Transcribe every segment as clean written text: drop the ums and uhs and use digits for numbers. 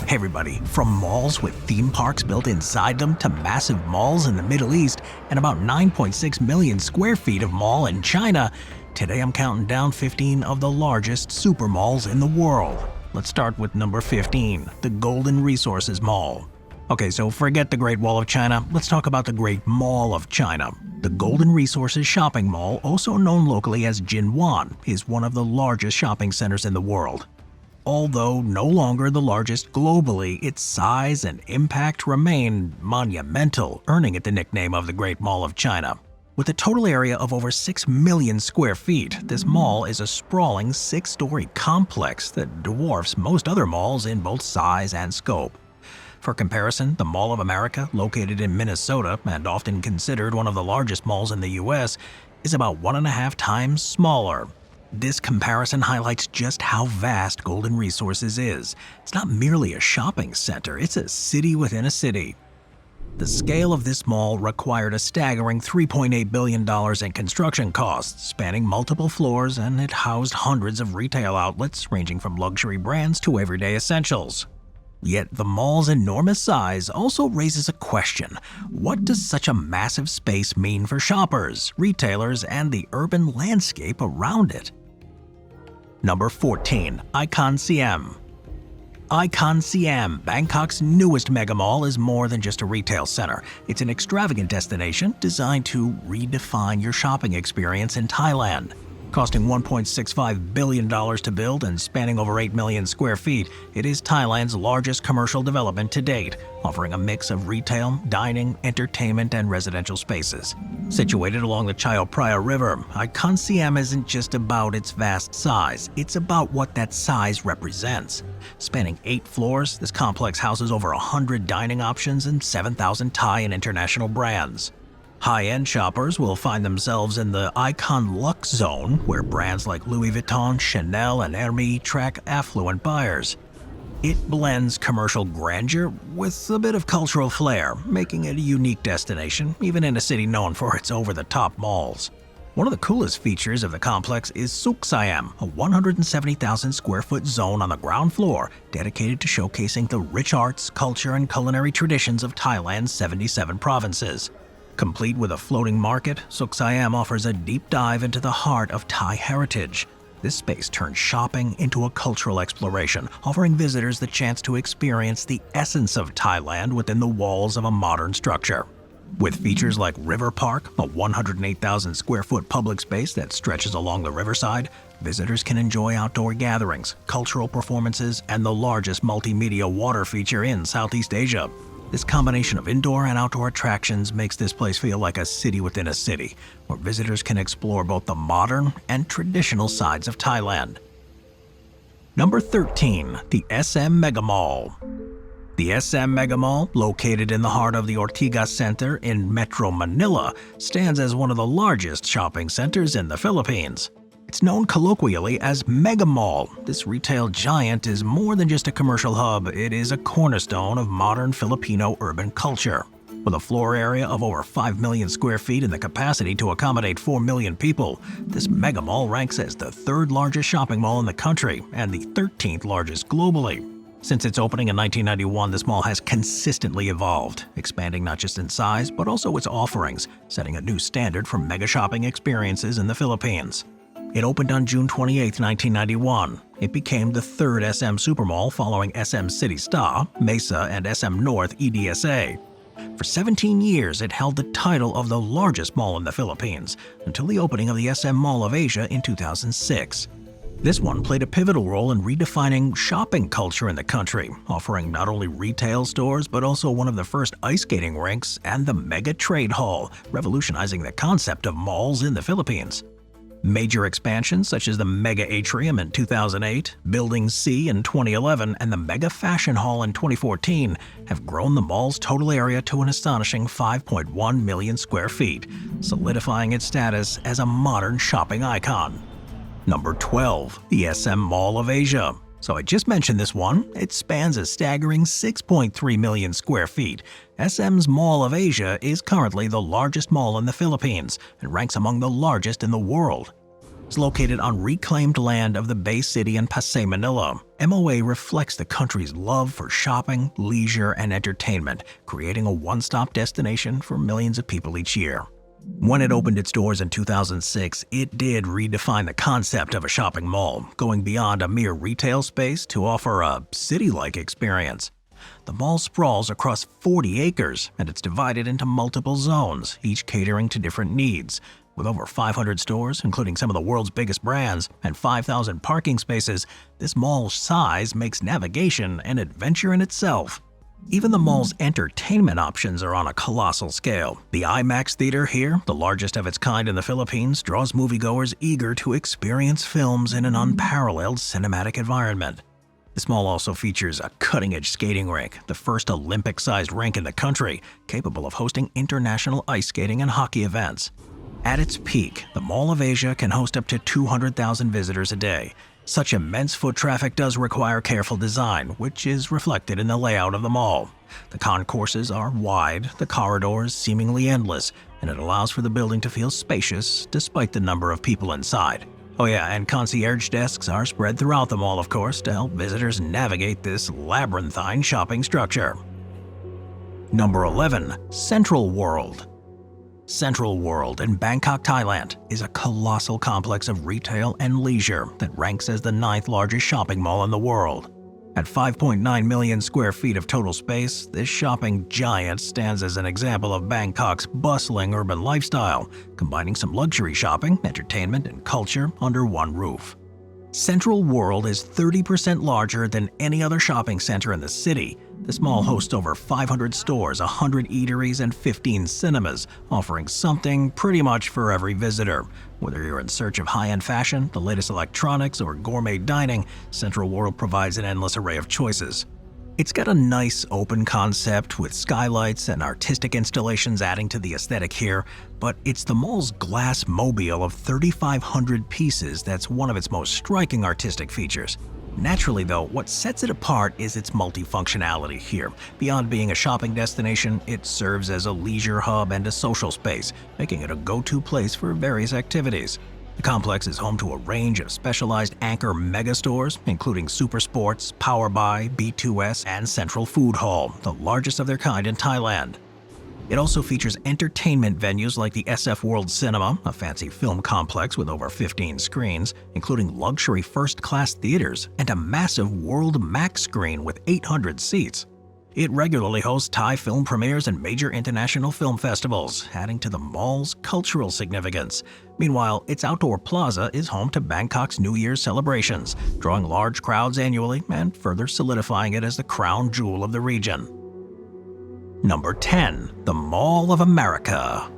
Hey everybody, from malls with theme parks built inside them to massive malls in the Middle East and about 9.6 million square feet of mall in China, today I'm counting down 15 of the largest supermalls in the world. Let's start with number 15, the Golden Resources Mall. Okay, so forget the Great Wall of China, let's talk about the Great Mall of China. The Golden Resources Shopping Mall, also known locally as Jinwan, is one of the largest shopping centers in the world. Although no longer the largest globally, its size and impact remain monumental, earning it the nickname of the Great Mall of China. With a total area of over 6 million square feet, this mall is a sprawling 6-story complex that dwarfs most other malls in both size and scope. For comparison, the Mall of America, located in Minnesota and often considered one of the largest malls in the US, is about 1.5 times smaller. This comparison highlights just how vast Golden Resources is. It's not merely a shopping center, it's a city within a city. The scale of this mall required a staggering $3.8 billion in construction costs, spanning multiple floors, and it housed hundreds of retail outlets ranging from luxury brands to everyday essentials. Yet the mall's enormous size also raises a question. What does such a massive space mean for shoppers, retailers, and the urban landscape around it? Number 14. Icon Siam. Icon Siam, Bangkok's newest mega mall, is more than just a retail center. It's an extravagant destination designed to redefine your shopping experience in Thailand. Costing $1.65 billion to build and spanning over 8 million square feet, it is Thailand's largest commercial development to date, offering a mix of retail, dining, entertainment, and residential spaces. Situated along the Chao Phraya River, Icon Siam isn't just about its vast size, it's about what that size represents. Spanning 8 floors, this complex houses over 100 dining options and 7,000 Thai and international brands. High-end shoppers will find themselves in the Icon Luxe Zone, where brands like Louis Vuitton, Chanel, and Hermès attract affluent buyers. It blends commercial grandeur with a bit of cultural flair, making it a unique destination, even in a city known for its over-the-top malls. One of the coolest features of the complex is Souk Siam, a 170,000 square foot zone on the ground floor dedicated to showcasing the rich arts, culture, and culinary traditions of Thailand's 77 provinces. Complete with a floating market, Souk Siam offers a deep dive into the heart of Thai heritage. This space turns shopping into a cultural exploration, offering visitors the chance to experience the essence of Thailand within the walls of a modern structure. With features like River Park, a 108,000 square foot public space that stretches along the riverside, visitors can enjoy outdoor gatherings, cultural performances, and the largest multimedia water feature in Southeast Asia. This combination of indoor and outdoor attractions makes this place feel like a city within a city, where visitors can explore both the modern and traditional sides of Thailand. Number 13. The SM Mega Mall. The SM Mega Mall, located in the heart of the Ortigas Center in Metro Manila, stands as one of the largest shopping centers in the Philippines. It's known colloquially as Mega Mall. This retail giant is more than just a commercial hub, it is a cornerstone of modern Filipino urban culture. With a floor area of over 5 million square feet and the capacity to accommodate 4 million people, this Mega Mall ranks as the 3rd largest shopping mall in the country and the 13th largest globally. Since its opening in 1991, this mall has consistently evolved, expanding not just in size but also its offerings, setting a new standard for mega shopping experiences in the Philippines. It opened on June 28, 1991. It became the 3rd SM Supermall following SM City Star, Mesa, and SM North EDSA. For 17 years, it held the title of the largest mall in the Philippines, until the opening of the SM Mall of Asia in 2006. This one played a pivotal role in redefining shopping culture in the country, offering not only retail stores but also one of the first ice skating rinks and the Mega Trade Hall, revolutionizing the concept of malls in the Philippines. Major expansions such as the Mega Atrium in 2008, Building C in 2011, and the Mega Fashion Hall in 2014 have grown the mall's total area to an astonishing 5.1 million square feet, solidifying its status as a modern shopping icon. Number 12. The SM Mall of Asia. So I just mentioned this one. It spans a staggering 6.3 million square feet. SM's Mall of Asia is currently the largest mall in the Philippines and ranks among the largest in the world. It's located on reclaimed land of the Bay City and Pasay, Manila. MOA reflects the country's love for shopping, leisure, and entertainment, creating a one-stop destination for millions of people each year. When it opened its doors in 2006, it did redefine the concept of a shopping mall, going beyond a mere retail space to offer a city-like experience. The mall sprawls across 40 acres, and it's divided into multiple zones, each catering to different needs. With over 500 stores, including some of the world's biggest brands, and 5,000 parking spaces, this mall's size makes navigation an adventure in itself. Even the mall's entertainment options are on a colossal scale. The IMAX theater here, the largest of its kind in the Philippines, draws moviegoers eager to experience films in an unparalleled cinematic environment. This mall also features a cutting-edge skating rink, the first Olympic-sized rink in the country, capable of hosting international ice skating and hockey events. At its peak, the Mall of Asia can host up to 200,000 visitors a day. Such immense foot traffic does require careful design, which is reflected in the layout of the mall. The concourses are wide, the corridors seemingly endless, and it allows for the building to feel spacious despite the number of people inside. Oh yeah, and concierge desks are spread throughout the mall, of course, to help visitors navigate this labyrinthine shopping structure. Number 11. Central World. Central World in Bangkok, Thailand is a colossal complex of retail and leisure that ranks as the 9th largest shopping mall in the world. At 5.9 million square feet of total space, this shopping giant stands as an example of Bangkok's bustling urban lifestyle, combining some luxury shopping, entertainment, and culture under one roof. Central World is 30% larger than any other shopping center in the city. This mall hosts over 500 stores, 100 eateries, and 15 cinemas, offering something pretty much for every visitor. Whether you're in search of high-end fashion, the latest electronics, or gourmet dining, Central World provides an endless array of choices. It's got a nice open concept with skylights and artistic installations adding to the aesthetic here, but it's the mall's glass mobile of 3,500 pieces that's one of its most striking artistic features. Naturally though, what sets it apart is its multifunctionality here. Beyond being a shopping destination, it serves as a leisure hub and a social space, making it a go-to place for various activities. The complex is home to a range of specialized anchor megastores, including Super Sports, Power Buy, B2S, and Central Food Hall, the largest of their kind in Thailand. It also features entertainment venues like the SF World Cinema, a fancy film complex with over 15 screens, including luxury first-class theaters, and a massive World Max screen with 800 seats. It regularly hosts Thai film premieres and major international film festivals, adding to the mall's cultural significance. Meanwhile, its outdoor plaza is home to Bangkok's New Year's celebrations, drawing large crowds annually and further solidifying it as the crown jewel of the region. Number 10. The Mall of America.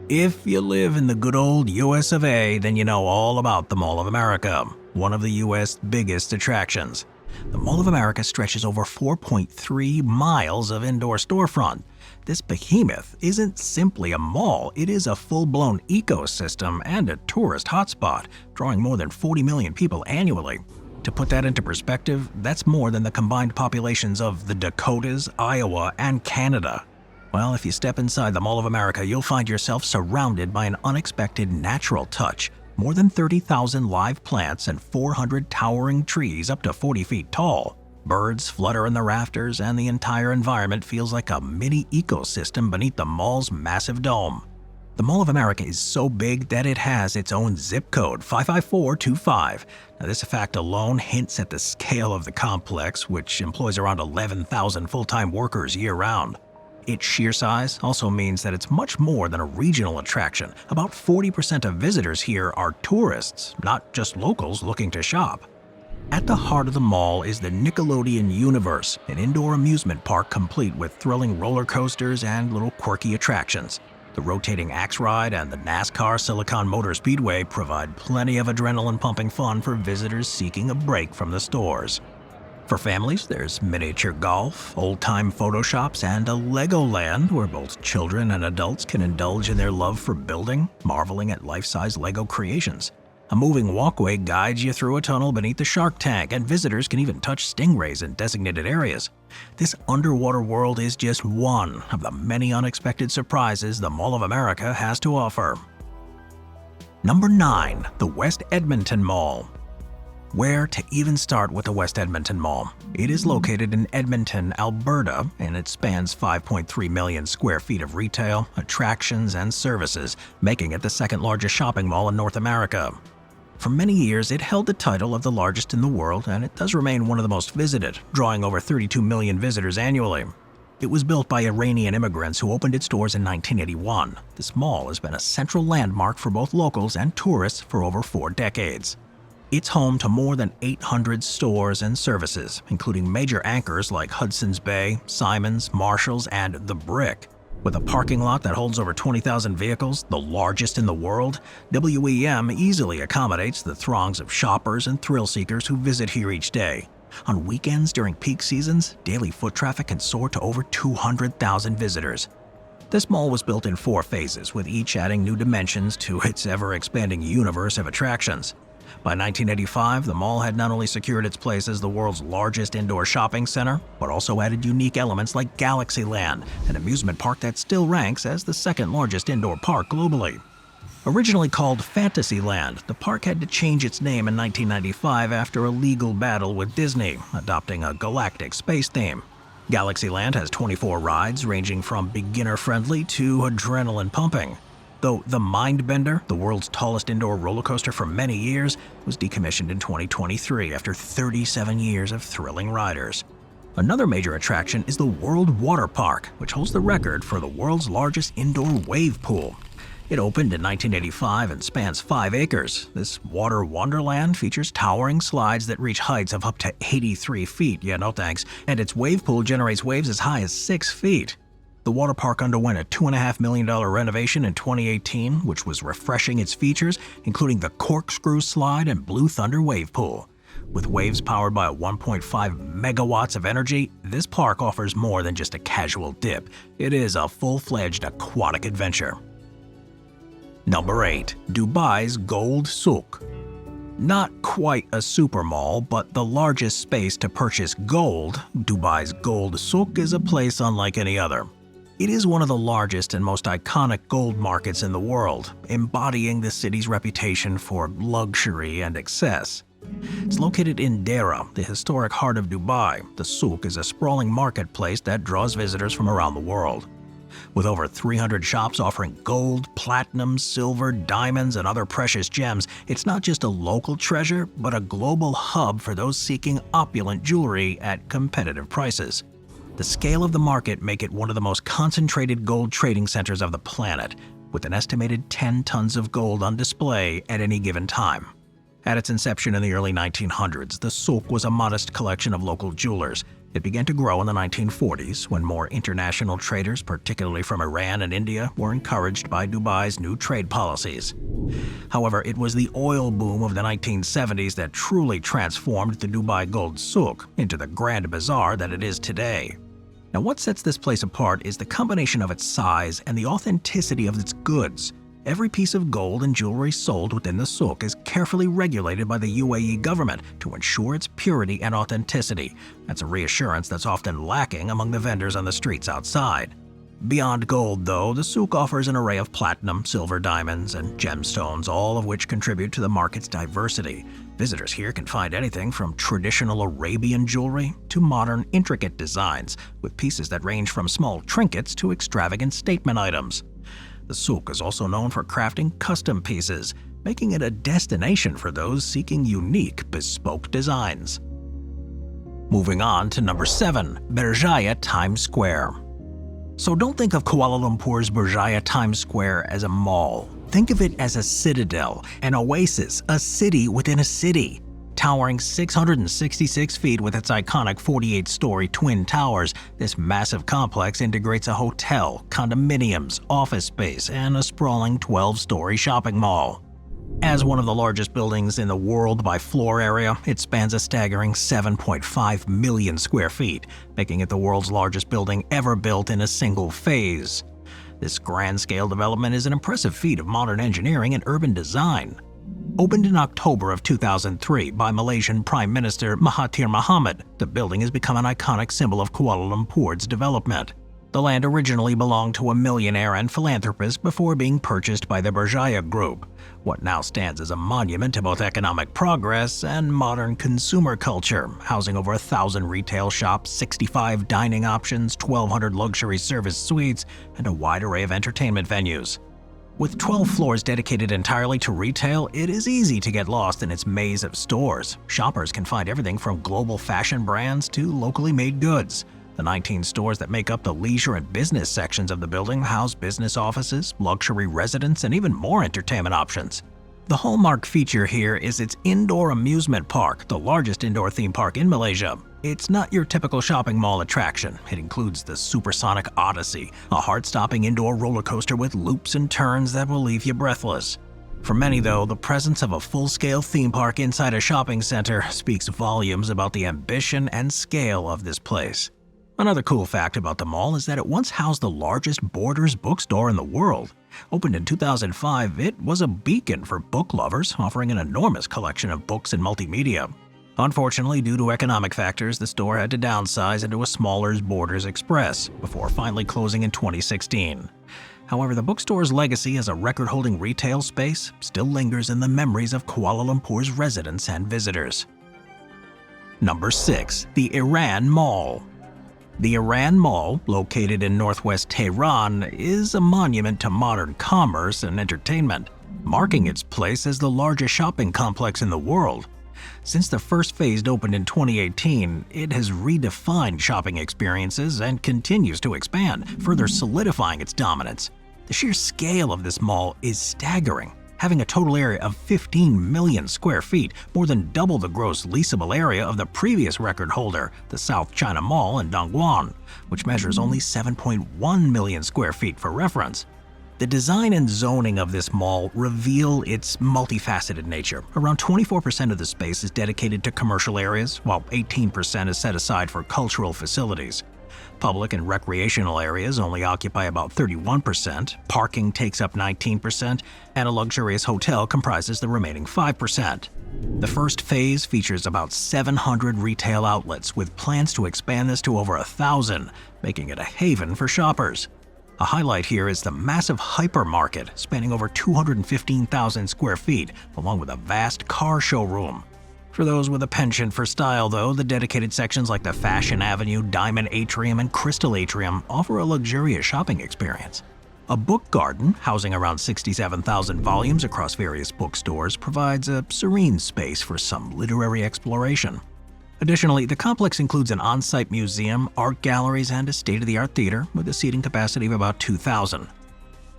If you live in the good old US of A, then you know all about the Mall of America, one of the US' biggest attractions. The Mall of America stretches over 4.3 miles of indoor storefront. This behemoth isn't simply a mall, it is a full-blown ecosystem and a tourist hotspot, drawing more than 40 million people annually. To put that into perspective, that's more than the combined populations of the Dakotas, Iowa, and Canada. Well, if you step inside the Mall of America, you'll find yourself surrounded by an unexpected natural touch. More than 30,000 live plants and 400 towering trees up to 40 feet tall. Birds flutter in the rafters, and the entire environment feels like a mini ecosystem beneath the mall's massive dome. The Mall of America is so big that it has its own zip code, 55425. Now, this fact alone hints at the scale of the complex, which employs around 11,000 full-time workers year-round. Its sheer size also means that it's much more than a regional attraction. About 40% of visitors here are tourists, not just locals looking to shop. At the heart of the mall is the Nickelodeon Universe, an indoor amusement park complete with thrilling roller coasters and little quirky attractions. The rotating axe ride and the NASCAR Silicon Motor Speedway provide plenty of adrenaline-pumping fun for visitors seeking a break from the stores. For families, there's miniature golf, old-time photo shops, and a Legoland where both children and adults can indulge in their love for building, marveling at life-size Lego creations. A moving walkway guides you through a tunnel beneath the shark tank, and visitors can even touch stingrays in designated areas. This underwater world is just one of the many unexpected surprises the Mall of America has to offer. Number 9. The West Edmonton Mall. Where to even start with the West Edmonton Mall? It is located in Edmonton, Alberta, and it spans 5.3 million square feet of retail, attractions, and services, making it the second largest shopping mall in North America. For many years, it held the title of the largest in the world, and it does remain one of the most visited, drawing over 32 million visitors annually. It was built by Iranian immigrants who opened its doors in 1981. This mall has been a central landmark for both locals and tourists for over 4 decades. It's home to more than 800 stores and services, including major anchors like Hudson's Bay, Simon's, Marshall's, and The Brick. With a parking lot that holds over 20,000 vehicles, the largest in the world, WEM easily accommodates the throngs of shoppers and thrill seekers who visit here each day. On weekends during peak seasons, daily foot traffic can soar to over 200,000 visitors. This mall was built in 4 phases, with each adding new dimensions to its ever-expanding universe of attractions. By 1985, the mall had not only secured its place as the world's largest indoor shopping center, but also added unique elements like Galaxyland, an amusement park that still ranks as the second largest indoor park globally. Originally called Fantasyland, the park had to change its name in 1995 after a legal battle with Disney, adopting a galactic space theme. Galaxyland has 24 rides ranging from beginner-friendly to adrenaline-pumping. Though the Mindbender, the world's tallest indoor roller coaster for many years, was decommissioned in 2023 after 37 years of thrilling riders. Another major attraction is the World Water Park, which holds the record for the world's largest indoor wave pool. It opened in 1985 and spans 5 acres. This water wonderland features towering slides that reach heights of up to 83 feet, yeah no thanks, and its wave pool generates waves as high as 6 feet. The water park underwent a $2.5 million renovation in 2018, which was refreshing its features, including the Corkscrew Slide and Blue Thunder Wave Pool. With waves powered by 1.5 megawatts of energy, this park offers more than just a casual dip. It is a full-fledged aquatic adventure. Number 8. Dubai's Gold Souk. Not quite a supermall, but the largest space to purchase gold, Dubai's Gold Souk is a place unlike any other. It is one of the largest and most iconic gold markets in the world, embodying the city's reputation for luxury and excess. It's located in Deira, the historic heart of Dubai. The souk is a sprawling marketplace that draws visitors from around the world. With over 300 shops offering gold, platinum, silver, diamonds, and other precious gems, it's not just a local treasure, but a global hub for those seeking opulent jewelry at competitive prices. The scale of the market make it one of the most concentrated gold trading centers of the planet, with an estimated 10 tons of gold on display at any given time. At its inception in the early 1900s, the souk was a modest collection of local jewelers. It began to grow in the 1940s when more international traders, particularly from Iran and India, were encouraged by Dubai's new trade policies. However, it was the oil boom of the 1970s that truly transformed the Dubai Gold Souk into the grand bazaar that it is today. Now, what sets this place apart is the combination of its size and the authenticity of its goods. Every piece of gold and jewelry sold within the souk is carefully regulated by the UAE government to ensure its purity and authenticity. That's a reassurance that's often lacking among the vendors on the streets outside. Beyond gold, though, the souk offers an array of platinum, silver, diamonds, and gemstones, all of which contribute to the market's diversity. Visitors here can find anything from traditional Arabian jewelry to modern, intricate designs, with pieces that range from small trinkets to extravagant statement items. The souk is also known for crafting custom pieces, making it a destination for those seeking unique, bespoke designs. Moving on to number 7, Berjaya Times Square. So don't think of Kuala Lumpur's Berjaya Times Square as a mall. Think of it as a citadel, an oasis, a city within a city. Towering 666 feet with its iconic 48-story twin towers, this massive complex integrates a hotel, condominiums, office space, and a sprawling 12-story shopping mall. As one of the largest buildings in the world by floor area, it spans a staggering 7.5 million square feet, making it the world's largest building ever built in a single phase. This grand-scale development is an impressive feat of modern engineering and urban design. Opened in October of 2003 by Malaysian Prime Minister Mahathir Mohamad, the building has become an iconic symbol of Kuala Lumpur's development. The land originally belonged to a millionaire and philanthropist before being purchased by the Baya Group, what now stands as a monument to both economic progress and modern consumer culture, housing over 1,000 retail shops, 65 dining options, 1,200 luxury service suites, and a wide array of entertainment venues. With 12 floors dedicated entirely to retail, it is easy to get lost in its maze of stores. Shoppers can find everything from global fashion brands to locally made goods. The 19 stores that make up the leisure and business sections of the building house business offices, luxury residence, and even more entertainment options. The hallmark feature here is its indoor amusement park, the largest indoor theme park in Malaysia. It's not your typical shopping mall attraction. It includes the Supersonic Odyssey, a heart-stopping indoor roller coaster with loops and turns that will leave you breathless. For many, though, the presence of a full-scale theme park inside a shopping center speaks volumes about the ambition and scale of this place. Another cool fact about the mall is that it once housed the largest Borders bookstore in the world. Opened in 2005, it was a beacon for book lovers, offering an enormous collection of books and multimedia. Unfortunately, due to economic factors, the store had to downsize into a smaller Borders Express before finally closing in 2016. However, the bookstore's legacy as a record-holding retail space still lingers in the memories of Kuala Lumpur's residents and visitors. Number 6. The Iran Mall. The Iran Mall, located in northwest Tehran, is a monument to modern commerce and entertainment, marking its place as the largest shopping complex in the world. Since the first phase opened in 2018, it has redefined shopping experiences and continues to expand, further solidifying its dominance. The sheer scale of this mall is staggering, having a total area of 15 million square feet, more than double the gross leasable area of the previous record holder, the South China Mall in Dongguan, which measures only 7.1 million square feet for reference. The design and zoning of this mall reveal its multifaceted nature. Around 24% of the space is dedicated to commercial areas, while 18% is set aside for cultural facilities. Public and recreational areas only occupy about 31%, parking takes up 19%, and a luxurious hotel comprises the remaining 5%. The first phase features about 700 retail outlets, with plans to expand this to over 1,000, making it a haven for shoppers. A highlight here is the massive hypermarket, spanning over 215,000 square feet, along with a vast car showroom. For those with a penchant for style, though, the dedicated sections like the Fashion Avenue, Diamond Atrium, and Crystal Atrium offer a luxurious shopping experience. A book garden, housing around 67,000 volumes across various bookstores, provides a serene space for some literary exploration. Additionally, the complex includes an on-site museum, art galleries, and a state-of-the-art theater with a seating capacity of about 2,000.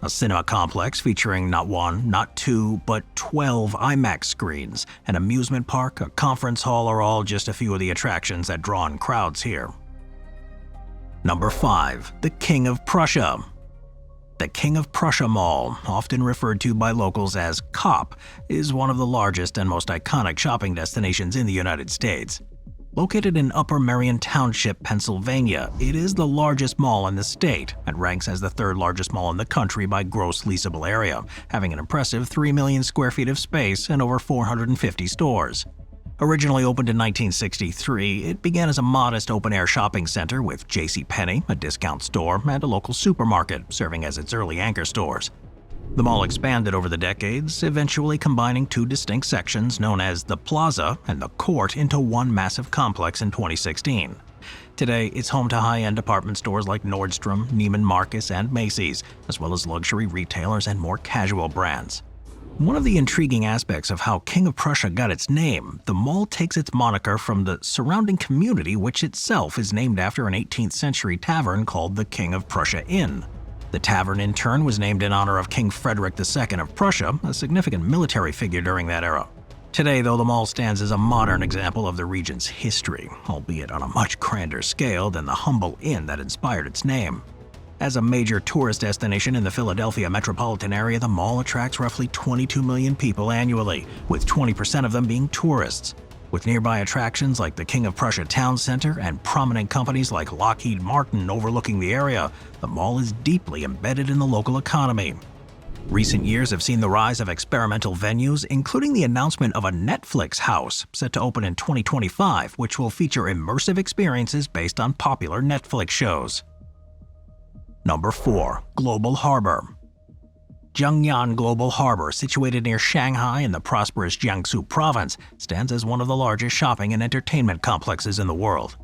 A cinema complex featuring not one, not two, but 12 IMAX screens, an amusement park, a conference hall are all just a few of the attractions that draw in crowds here. Number 5. The King of Prussia. The King of Prussia Mall, often referred to by locals as KOP, is one of the largest and most iconic shopping destinations in the United States. Located in Upper Merion Township, Pennsylvania, it is the largest mall in the state and ranks as the third largest mall in the country by gross leasable area, having an impressive 3 million square feet of space and over 450 stores. Originally opened in 1963, it began as a modest open-air shopping center with JCPenney, a discount store, and a local supermarket, serving as its early anchor stores. The mall expanded over the decades, eventually combining two distinct sections known as the Plaza and the Court into one massive complex in 2016. Today, it's home to high-end department stores like Nordstrom, Neiman Marcus, and Macy's, as well as luxury retailers and more casual brands. One of the intriguing aspects of how King of Prussia got its name, the mall takes its moniker from the surrounding community, which itself is named after an 18th century tavern called the King of Prussia Inn. The tavern, in turn, was named in honor of King Frederick II of Prussia, a significant military figure during that era. Today, though, the mall stands as a modern example of the region's history, albeit on a much grander scale than the humble inn that inspired its name. As a major tourist destination in the Philadelphia metropolitan area, the mall attracts roughly 22 million people annually, with 20% of them being tourists. With nearby attractions like the King of Prussia Town Center and prominent companies like Lockheed Martin overlooking the area, the mall is deeply embedded in the local economy. Recent years have seen the rise of experimental venues, including the announcement of a Netflix house set to open in 2025, which will feature immersive experiences based on popular Netflix shows. Number 4. Global Harbor. Zhengyan Global Harbor, situated near Shanghai in the prosperous Jiangsu province, stands as one of the largest shopping and entertainment complexes in the world.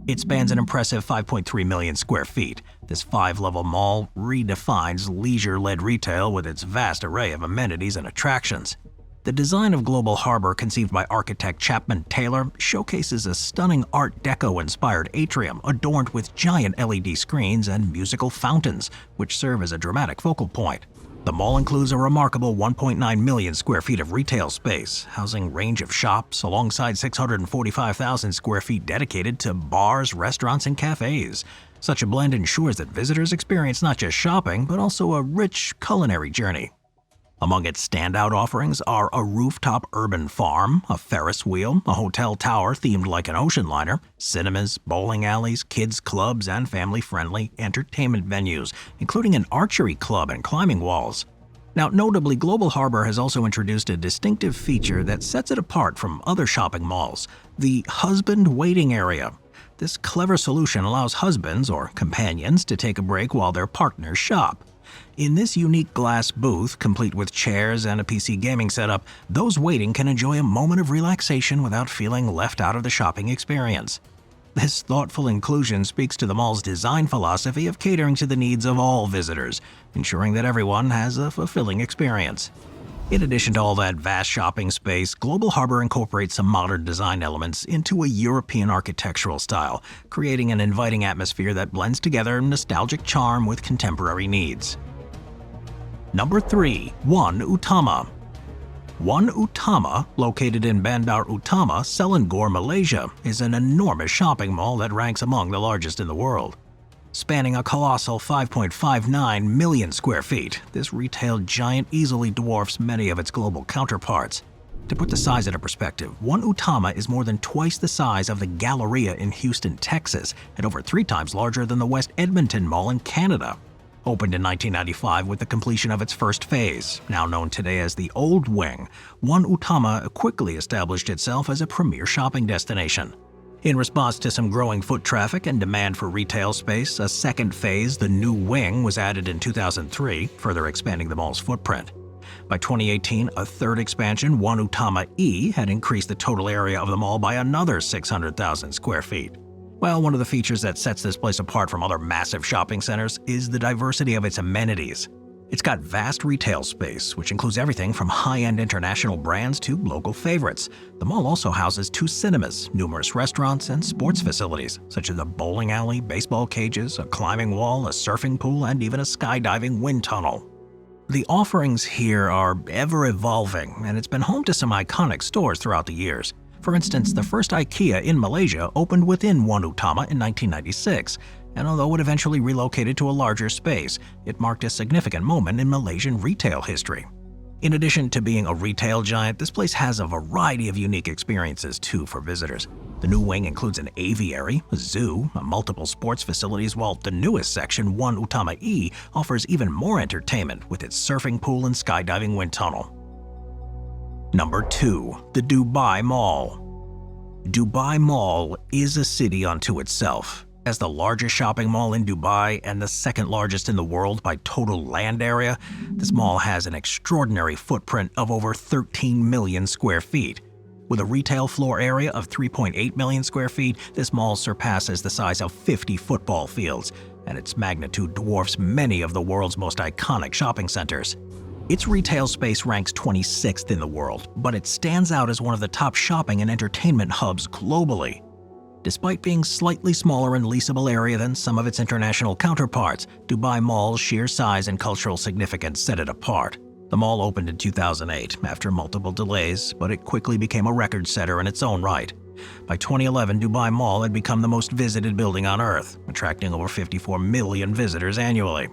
It spans an impressive 5.3 million square feet. This 5-level mall redefines leisure-led retail with its vast array of amenities and attractions. The design of Global Harbor, conceived by architect Chapman Taylor, showcases a stunning Art Deco-inspired atrium adorned with giant LED screens and musical fountains, which serve as a dramatic focal point. The mall includes a remarkable 1.9 million square feet of retail space, housing a range of shops alongside 645,000 square feet dedicated to bars, restaurants, and cafes. Such a blend ensures that visitors experience not just shopping, but also a rich culinary journey. Among its standout offerings are a rooftop urban farm, a Ferris wheel, a hotel tower themed like an ocean liner, cinemas, bowling alleys, kids clubs, and family-friendly entertainment venues, including an archery club and climbing walls. Now, notably, Global Harbor has also introduced a distinctive feature that sets it apart from other shopping malls: the husband waiting area. This clever solution allows husbands or companions to take a break while their partners shop. In this unique glass booth, complete with chairs and a PC gaming setup, those waiting can enjoy a moment of relaxation without feeling left out of the shopping experience. This thoughtful inclusion speaks to the mall's design philosophy of catering to the needs of all visitors, ensuring that everyone has a fulfilling experience. In addition to all that vast shopping space, Global Harbor incorporates some modern design elements into a European architectural style, creating an inviting atmosphere that blends together nostalgic charm with contemporary needs. Number 3. Wan Utama. Wan Utama, located in Bandar Utama, Selangor, Malaysia, is an enormous shopping mall that ranks among the largest in the world. Spanning a colossal 5.59 million square feet, this retail giant easily dwarfs many of its global counterparts. To put the size into perspective, Wan Utama is more than twice the size of the Galleria in Houston, Texas, and over 3 times larger than the West Edmonton Mall in Canada. Opened in 1995 with the completion of its first phase, now known today as the Old Wing, Wan Utama quickly established itself as a premier shopping destination. In response to some growing foot traffic and demand for retail space, a second phase, the New Wing, was added in 2003, further expanding the mall's footprint. By 2018, a third expansion, Wan Utama E, had increased the total area of the mall by another 600,000 square feet. Well, one of the features that sets this place apart from other massive shopping centers is the diversity of its amenities. It's got vast retail space, which includes everything from high-end international brands to local favorites. The mall also houses 2 cinemas, numerous restaurants, and sports facilities, such as a bowling alley, baseball cages, a climbing wall, a surfing pool, and even a skydiving wind tunnel. The offerings here are ever-evolving, and it's been home to some iconic stores throughout the years. For instance, the first IKEA in Malaysia opened within Wan Utama in 1996, and although it eventually relocated to a larger space, it marked a significant moment in Malaysian retail history. In addition to being a retail giant, this place has a variety of unique experiences too for visitors. The New Wing includes an aviary, a zoo, multiple sports facilities, while the newest section, Wan Utama E, offers even more entertainment with its surfing pool and skydiving wind tunnel. Number 2. The Dubai Mall. Dubai Mall is a city unto itself. As the largest shopping mall in Dubai and the second largest in the world by total land area, this mall has an extraordinary footprint of over 13 million square feet. With a retail floor area of 3.8 million square feet, this mall surpasses the size of 50 football fields, and its magnitude dwarfs many of the world's most iconic shopping centers. Its retail space ranks 26th in the world, but it stands out as one of the top shopping and entertainment hubs globally. Despite being slightly smaller in leasable area than some of its international counterparts, Dubai Mall's sheer size and cultural significance set it apart. The mall opened in 2008 after multiple delays, but it quickly became a record setter in its own right. By 2011, Dubai Mall had become the most visited building on Earth, attracting over 54 million visitors annually.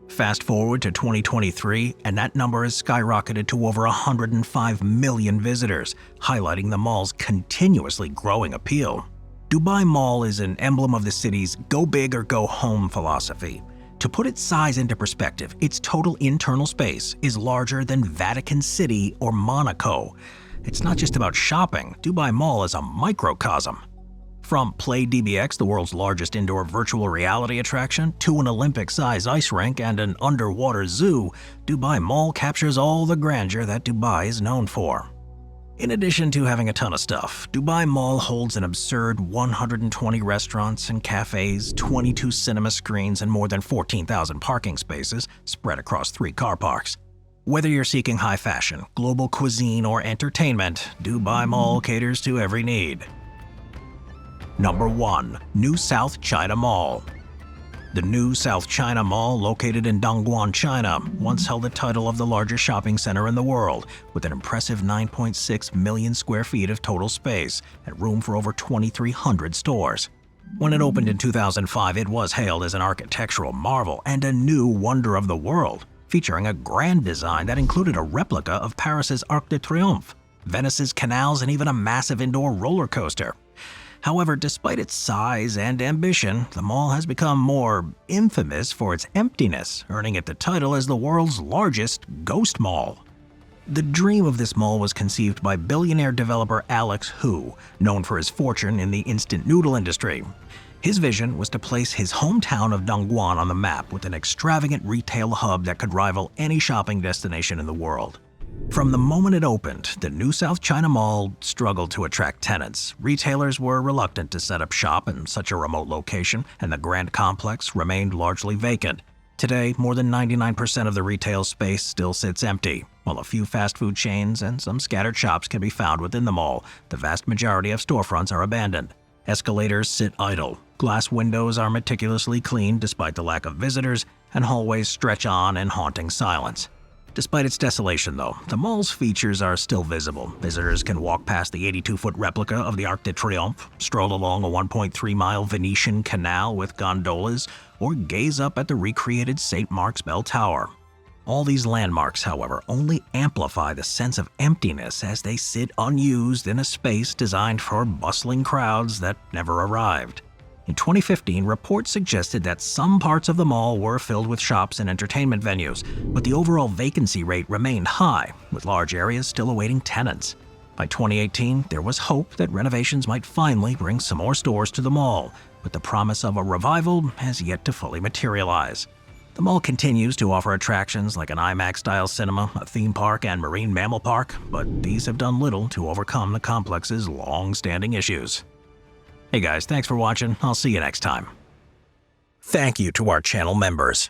Fast forward to 2023, and that number has skyrocketed to over 105 million visitors, highlighting the mall's continuously growing appeal. Dubai Mall is an emblem of the city's go big or go home philosophy. To put its size into perspective, its total internal space is larger than Vatican City or Monaco. It's not just about shopping, Dubai Mall is a microcosm. From Play DBX, the world's largest indoor virtual reality attraction, to an Olympic-size ice rink and an underwater zoo, Dubai Mall captures all the grandeur that Dubai is known for. In addition to having a ton of stuff, Dubai Mall holds an absurd 120 restaurants and cafes, 22 cinema screens, and more than 14,000 parking spaces spread across 3 car parks. Whether you're seeking high fashion, global cuisine, or entertainment, Dubai Mall caters to every need. Number 1. New South China Mall. The New South China Mall, located in Dongguan, China, once held the title of the largest shopping center in the world, with an impressive 9.6 million square feet of total space and room for over 2,300 stores. When it opened in 2005, it was hailed as an architectural marvel and a new wonder of the world, featuring a grand design that included a replica of Paris's Arc de Triomphe, Venice's canals, and even a massive indoor roller coaster. However, despite its size and ambition, the mall has become more infamous for its emptiness, earning it the title as the world's largest ghost mall. The dream of this mall was conceived by billionaire developer Alex Hu, known for his fortune in the instant noodle industry. His vision was to place his hometown of Dongguan on the map with an extravagant retail hub that could rival any shopping destination in the world. From the moment it opened, the New South China Mall struggled to attract tenants. Retailers were reluctant to set up shop in such a remote location, and the grand complex remained largely vacant. Today, more than 99% of the retail space still sits empty. While a few fast food chains and some scattered shops can be found within the mall, the vast majority of storefronts are abandoned. Escalators sit idle. Glass windows are meticulously cleaned despite the lack of visitors, and hallways stretch on in haunting silence. Despite its desolation, though, the mall's features are still visible. Visitors can walk past the 82-foot replica of the Arc de Triomphe, stroll along a 1.3-mile Venetian canal with gondolas, or gaze up at the recreated St. Mark's Bell Tower. All these landmarks, however, only amplify the sense of emptiness as they sit unused in a space designed for bustling crowds that never arrived. In 2015, reports suggested that some parts of the mall were filled with shops and entertainment venues, but the overall vacancy rate remained high, with large areas still awaiting tenants. By 2018, there was hope that renovations might finally bring some more stores to the mall, but the promise of a revival has yet to fully materialize. The mall continues to offer attractions like an IMAX-style cinema, a theme park, and marine mammal park, but these have done little to overcome the complex's long-standing issues. Hey guys, thanks for watching. I'll see you next time. Thank you to our channel members.